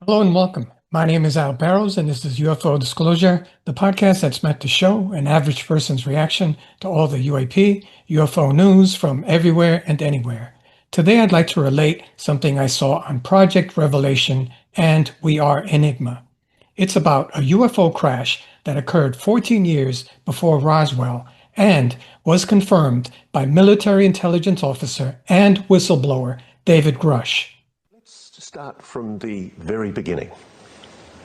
Hello and welcome. My name is Al Barrows, and this is UFO Disclosure, the podcast that's meant to show an average person's reaction to all the UAP, UFO news from everywhere and anywhere. Today, I'd like to relate something I saw on Project Revelation and We Are Enigma. It's about a UFO crash that occurred 14 years before Roswell and was confirmed by military intelligence officer and whistleblower David Grusch. Let's start from the very beginning.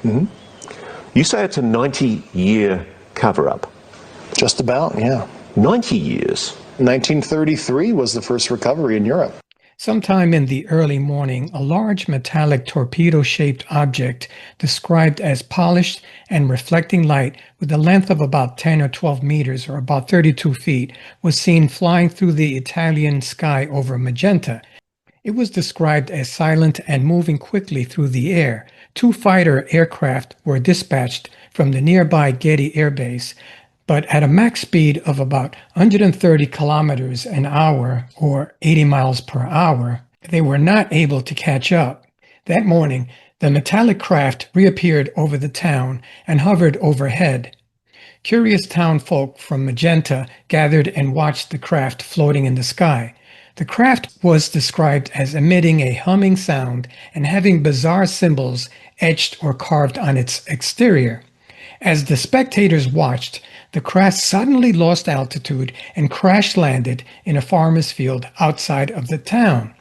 You say it's a 90-year cover-up. Just about, yeah. 90 years. 1933 was the first recovery in Europe. Sometime in the early morning, a large metallic torpedo-shaped object described as polished and reflecting light with a length of about 10 or 12 meters or about 32 feet was seen flying through the Italian sky over Magenta. It was described as silent and moving quickly through the air. 2 fighter aircraft were dispatched from the nearby Getty Air Base, but at a max speed of about 130 kilometers an hour or 80 miles per hour, they were not able to catch up. That morning, the metallic craft reappeared over the town and hovered overhead. Curious town folk from Magenta gathered and watched the craft floating in the sky. The craft was described as emitting a humming sound and having bizarre symbols etched or carved on its exterior. As the spectators watched, the craft suddenly lost altitude and crash-landed in a farmer's field outside of the town.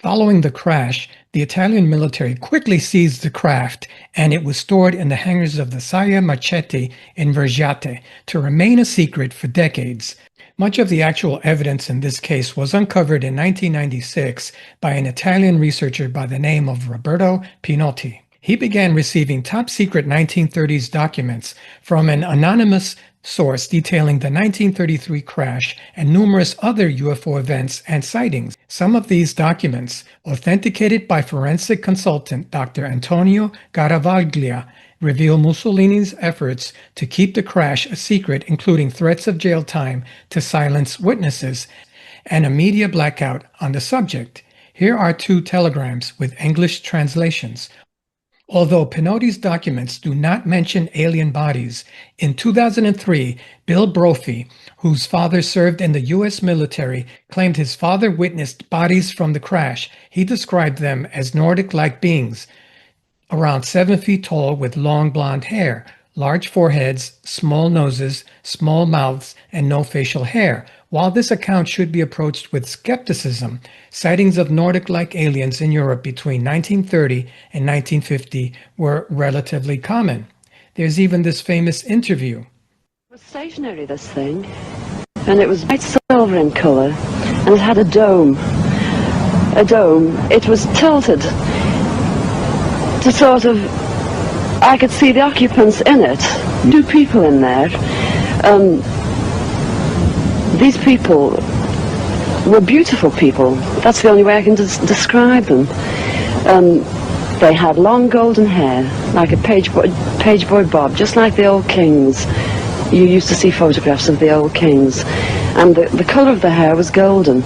Following the crash, the Italian military quickly seized the craft, and it was stored in the hangars of the Saia Marchetti in Vergiate to remain a secret for decades. Much of the actual evidence in this case was uncovered in 1996 by an Italian researcher by the name of Roberto Pinotti. He began receiving top-secret 1930s documents from an anonymous source detailing the 1933 crash and numerous other UFO events and sightings. Some of these documents, authenticated by forensic consultant Dr. Antonio Garavaglia, reveal Mussolini's efforts to keep the crash a secret, including threats of jail time to silence witnesses and a media blackout on the subject. Here are 2 telegrams with English translations. Although Pinotti's documents do not mention alien bodies, in 2003, Bill Brophy, whose father served in the U.S. military, claimed his father witnessed bodies from the crash. He described them as Nordic-like beings, around 7 feet tall with long blonde hair, large foreheads, small noses, small mouths, and no facial hair. While this account should be approached with skepticism, sightings of Nordic-like aliens in Europe between 1930 and 1950 were relatively common. There's even this famous interview. It was stationary, this thing, and it was bright silver in colour, and it had a dome. It was tilted to sort of, I could see the occupants in it, 2 people in there. These people were beautiful people. That's the only way I can describe them. They had long golden hair, like a page boy bob, just like the old kings. You used to see photographs of the old kings. And the colour of the hair was golden.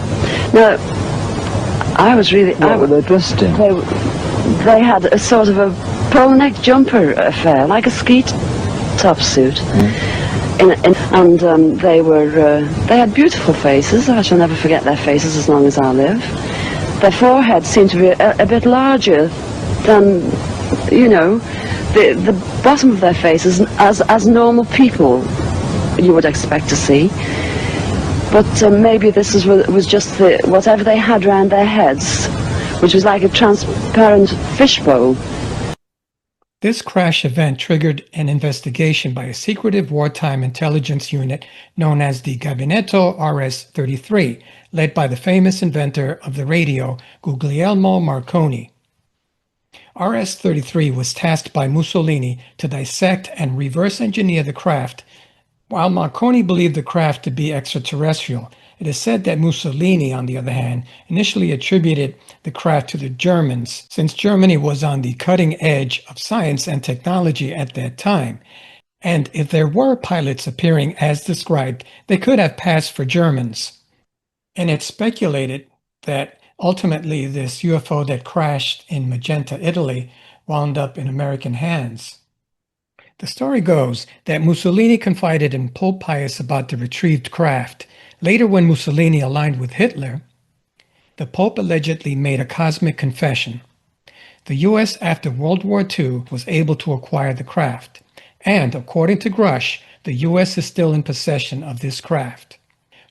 Now, I was really... What were they dressed in? They had a sort of a polo neck jumper affair, like a ski top suit. And they had beautiful faces. I shall never forget their faces as long as I live. Their foreheads seemed to be a bit larger than, the bottom of their faces as normal people you would expect to see. But maybe this was just whatever they had around their heads, which was like a transparent fishbowl. This crash event triggered an investigation by a secretive wartime intelligence unit known as the Gabinetto RS-33, led by the famous inventor of the radio, Guglielmo Marconi. RS-33 was tasked by Mussolini to dissect and reverse engineer the craft. While Marconi believed the craft to be extraterrestrial, it is said that Mussolini, on the other hand, initially attributed the craft to the Germans, since Germany was on the cutting edge of science and technology at that time. And if there were pilots appearing as described, they could have passed for Germans. And it's speculated that ultimately this UFO that crashed in Magenta, Italy, wound up in American hands. The story goes that Mussolini confided in Pope Pius about the retrieved craft. Later, when Mussolini aligned with Hitler, the Pope allegedly made a cosmic confession. The U.S. after World War II was able to acquire the craft, and according to Grusch, the U.S. is still in possession of this craft.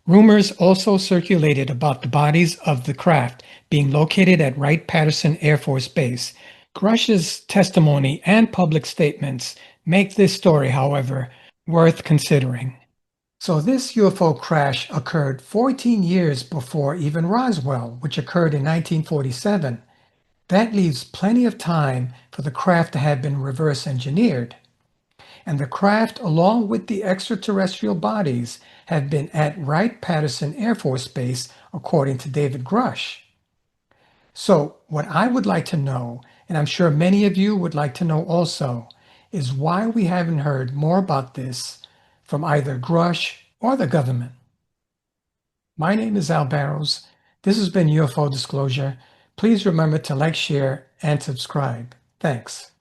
Rumors also circulated about the bodies of the craft being located at Wright-Patterson Air Force Base. Grusch's testimony and public statements make this story, however, worth considering. So this UFO crash occurred 14 years before even Roswell, which occurred in 1947. That leaves plenty of time for the craft to have been reverse engineered. And the craft, along with the extraterrestrial bodies, have been at Wright-Patterson Air Force Base, according to David Grusch. So what I would like to know, and I'm sure many of you would like to know also, is why we haven't heard more about this from either Grusch or the government. My name is Al Barrows. This has been UFO Disclosure. Please remember to like, share, and subscribe. Thanks.